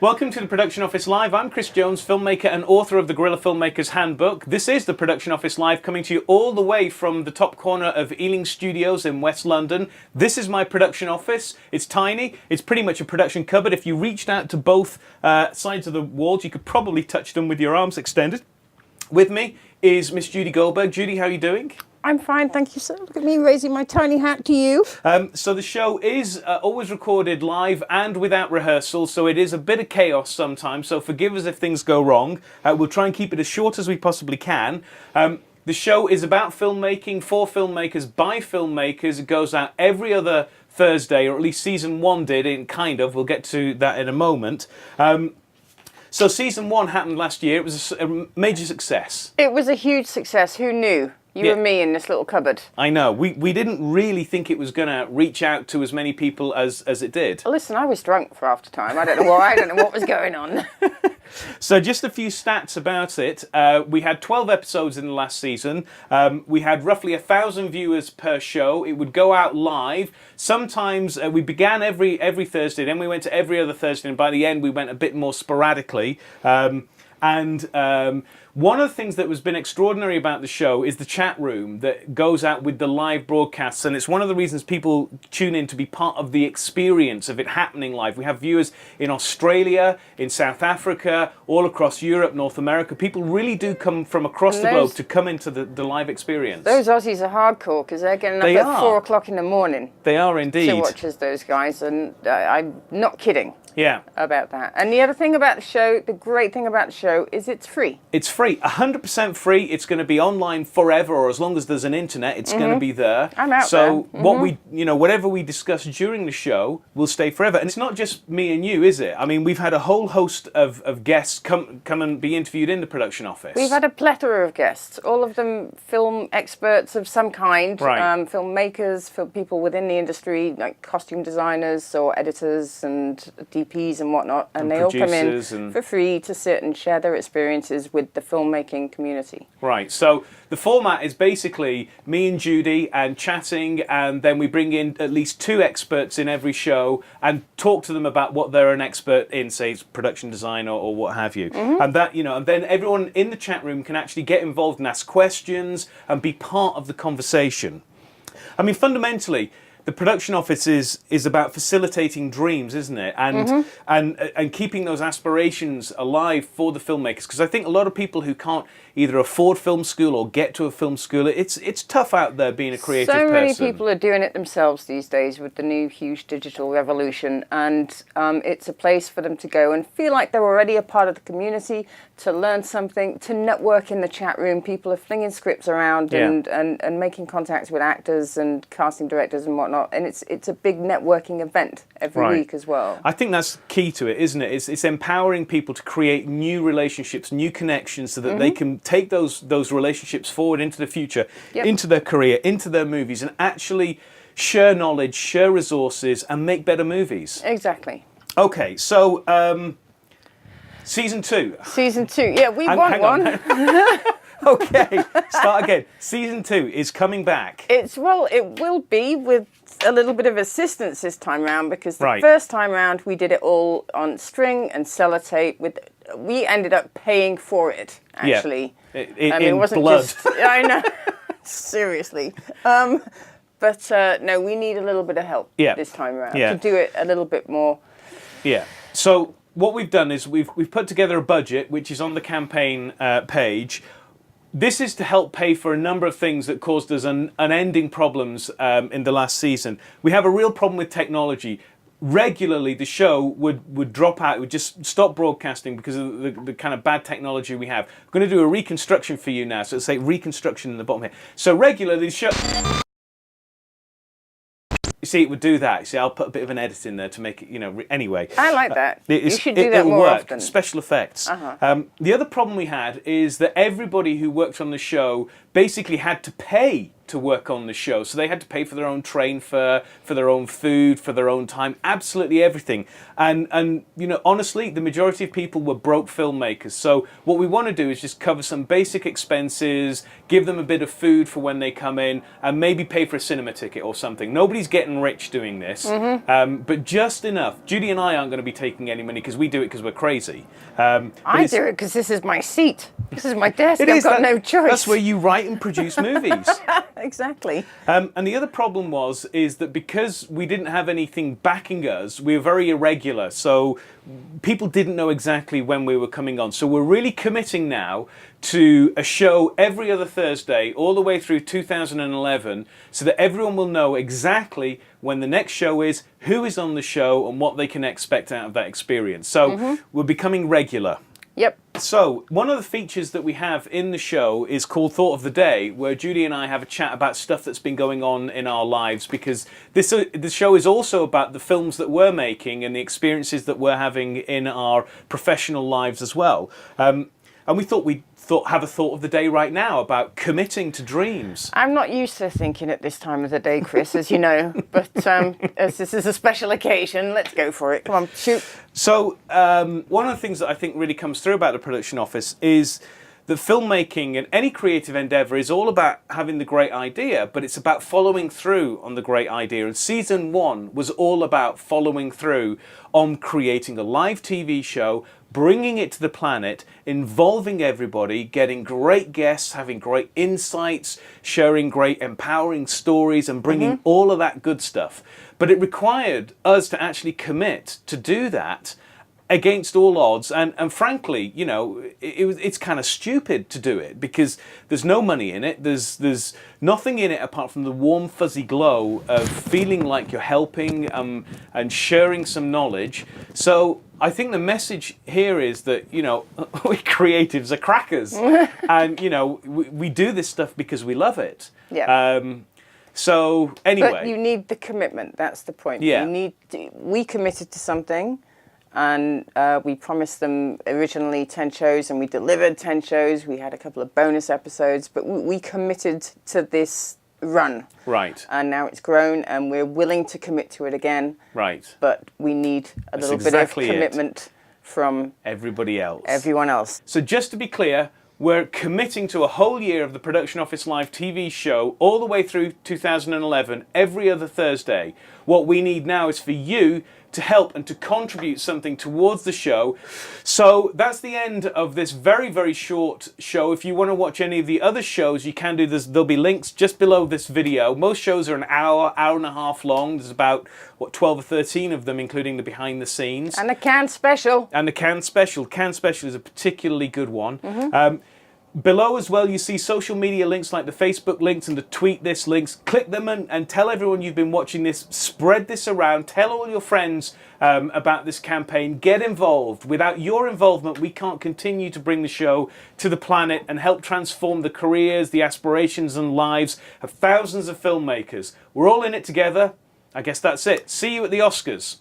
Welcome to the Production Office Live. I'm Chris Jones, filmmaker and author of the Guerrilla Filmmaker's Handbook. This is the Production Office Live, coming to you all the way from the top corner of Ealing Studios in West London. This is my production office. It's tiny. It's pretty much a production cupboard. If you reached out to both sides of the walls, you could probably touch them with your arms extended. With me is Miss Judy Goldberg. Judy, how are you doing? I'm fine, thank you, sir. Look at me raising my tiny hat to you. So the show is always recorded live and without rehearsal, so it is a bit of chaos sometimes, so forgive us if things go wrong. We'll try and keep it as short as we possibly can. The show is about filmmaking, for filmmakers, by filmmakers. It goes out every other Thursday, or at least season 1 did, we'll get to that in a moment. So season 1 happened last year. It was a major success. It was a huge success. Who knew? You and me in this little cupboard. I know. We didn't really think it was going to reach out to as many people as it did. Listen, I was drunk for half the time. I don't know why. I don't know what was going on. So just a few stats about it. We had 12 episodes in the last season. We had roughly 1,000 viewers per show. It would go out live. Sometimes we began every Thursday, then we went to every other Thursday, and by the end we went a bit more sporadically. One of the things that has been extraordinary about the show is the chat room that goes out with the live broadcasts, and it's one of the reasons people tune in to be part of the experience of it happening live. We have viewers in Australia, in South Africa, all across Europe, North America. People really do come from across the globe to come into the live experience. Those Aussies are hardcore because they're getting up at 4 o'clock in the morning. They are indeed. To watch as those guys, and I'm not kidding. Yeah. About that. And the other thing about the show, the great thing about the show, is it's free. It's free, 100% free. It's going to be online forever, or as long as there's an internet, it's going to be there. I'm out so there. what whatever we discuss during the show will stay forever. And it's not just me and you, is it? I mean, we've had a whole host of guests come and be interviewed in the production office. We've had a plethora of guests, all of them film experts of some kind, right. Filmmakers, people within the industry, like costume designers or editors and DPs and whatnot, and they all come in for free to sit and share their experiences with the filmmaking community. Right, so the format is basically me and Judy and chatting, and then we bring in at least 2 experts in every show and talk to them about what they're an expert in, say it's production design or what have you. And that, and then everyone in the chat room can actually get involved and ask questions and be part of the conversation. I mean, fundamentally, the production office is about facilitating dreams, isn't it? And keeping those aspirations alive for the filmmakers. Because I think a lot of people who can't either afford film school or get to a film school, it's tough out there being a creative person. So many people are doing it themselves these days with the new huge digital revolution, and it's a place for them to go and feel like they're already a part of the community, to learn something, to network in the chat room. People are flinging scripts around and making contacts with actors and casting directors and whatnot. And it's a big networking event every week as well. I think that's key to it, isn't it? It's empowering people to create new relationships, new connections, so that they can take those relationships forward into the future, into their career, into their movies, and actually share knowledge, share resources, and make better movies. Exactly. Okay, so season 2. Season 2, yeah, we want one. Okay, start again. Season 2 is coming back. It will be with a little bit of assistance this time round, because the first time round we did it all on string and sellotape. We ended up paying for it, actually. Yeah, it wasn't blood. Just, I know, seriously. But no, we need a little bit of help this time around to do it a little bit more. Yeah. So what we've done is we've put together a budget, which is on the campaign page. This is to help pay for a number of things that caused us unending problems in the last season. We have a real problem with technology. Regularly, the show would drop out. It would just stop broadcasting because of the kind of bad technology we have. We're going to do a reconstruction for you now. So it'll say reconstruction in the bottom here. So regularly, the show... You see, it would do that. You see, I'll put a bit of an edit in there to make it, anyway. I like that. You should do that more often. Special effects. The other problem we had is that everybody who worked on the show basically had to pay to work on the show. So they had to pay for their own train fare, for their own food, for their own time, absolutely everything. And you know, honestly, the majority of people were broke filmmakers. So what we want to do is just cover some basic expenses, give them a bit of food for when they come in, and maybe pay for a cinema ticket or something. Nobody's getting rich doing this, but just enough. Judy and I aren't going to be taking any money because we do it because we're crazy. I do it because this is my seat. This is my desk. I've got no choice. That's where you write and produce movies. Exactly. And the other problem is that because we didn't have anything backing us, we were very irregular. So people didn't know exactly when we were coming on. So we're really committing now to a show every other Thursday all the way through 2011 so that everyone will know exactly when the next show is, who is on the show, and what they can expect out of that experience. So we're becoming regular. Yep. So, one of the features that we have in the show is called Thought of the Day, where Judy and I have a chat about stuff that's been going on in our lives, because this show is also about the films that we're making and the experiences that we're having in our professional lives as well. And we thought we'd have a thought of the day right now about committing to dreams. I'm not used to thinking at this time of the day, Chris, as you know, but as this is a special occasion, let's go for it. Come on, shoot. So one of the things that I think really comes through about the production office is that filmmaking and any creative endeavour is all about having the great idea, but it's about following through on the great idea. And season 1 was all about following through on creating a live TV show, bringing it to the planet, involving everybody, getting great guests, having great insights, sharing great empowering stories, and bringing all of that good stuff. But it required us to actually commit to do that against all odds, and frankly, you know, it's kind of stupid to do it because there's no money in it. There's nothing in it apart from the warm fuzzy glow of feeling like you're helping and sharing some knowledge. So I think the message here is that, you know, we creatives are crackers, and you know, we do this stuff because we love it. Yeah. So anyway, but you need the commitment. That's the point. Yeah. We committed to something. And we promised them originally 10 shows, and we delivered 10 shows. We had a couple of bonus episodes, but we committed to this run. Right. And now it's grown, and we're willing to commit to it again. Right. But we need a little bit of commitment from everybody else. Everyone else. So just to be clear, we're committing to a whole year of the Production Office Live TV show all the way through 2011, every other Thursday. What we need now is for you to help and to contribute something towards the show. So that's the end of this very, very short show. If you want to watch any of the other shows, you can do this. There'll be links just below this video. Most shows are an hour and a half long. There's about, 12 or 13 of them, including the behind the scenes. And the Cannes Special. And the Cannes Special. Cannes Special is a particularly good one. Below as well, you see social media links like the Facebook links and the Tweet This links. Click them and tell everyone you've been watching this. Spread this around. Tell all your friends about this campaign. Get involved. Without your involvement, we can't continue to bring the show to the planet and help transform the careers, the aspirations and lives of thousands of filmmakers. We're all in it together. I guess that's it. See you at the Oscars.